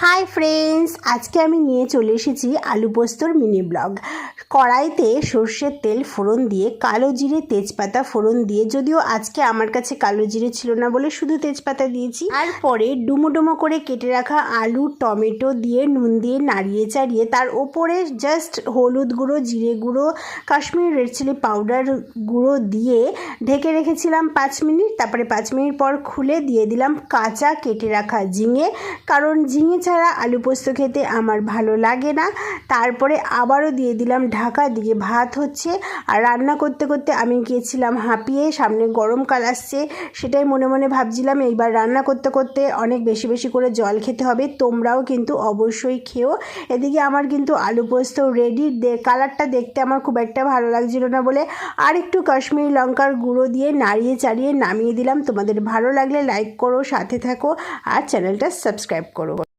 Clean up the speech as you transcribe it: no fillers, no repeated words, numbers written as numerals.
Hi friends आज के आमी निये चले एसेछि आलू पोस्तोर मिनी ब्लग। कड़ाईते सर्षेर तेल फोड़न दिए कालो जिरे तेजपाता फोड़न दिए जदिओ आज के आमार काछे कालो जिरे छिलो ना बोले शुधु तेजपाता दिएछि। तारपरे डुमो डुमो करे केटे राखा आलू टमेटो दिए नुन दिए नाड़िए चाड़िए तार ओपरे जस्ट हलुद गुड़ो जिरे गुड़ो काश्मीरी रेड चिली पाउडार गुड़ो दिए ढेके रेखेछिलाम 5 मिनिट। तारपरे 5 मिनिट पर खुले दिए दिलाम काँचा केटे राखा झिंगे, कारण झिंगे ছাড়া आलू पोस्त खेते आमार भालो लागे ना। तारपरे आबारो दिए दिलाम ढाका दिए भात होच्छे और रान्ना करते करते आमी गिয়েছিলাম हापिए सामने गरमकाल आसছে सेटाई मने मने भाबছিলাম এইবার রান্না করতে করতে অনেক বেশি বেশি করে জল খেতে হবে। তোমরাও কিন্তু অবশ্যই খেও। এদিকে আমার কিন্তু আলু পোস্ত রেডি। কালারটা দেখতে আমার খুব একটা ভালো লাগছিল না বলে আর একটু কাশ্মীরি লঙ্কার গুঁড়ো দিয়ে নাড়িয়ে চাড়িয়ে নামিয়ে দিলাম। তোমাদের ভালো লাগলে লাইক করো, সাথে থাকো আর চ্যানেলটা সাবস্ক্রাইব করো।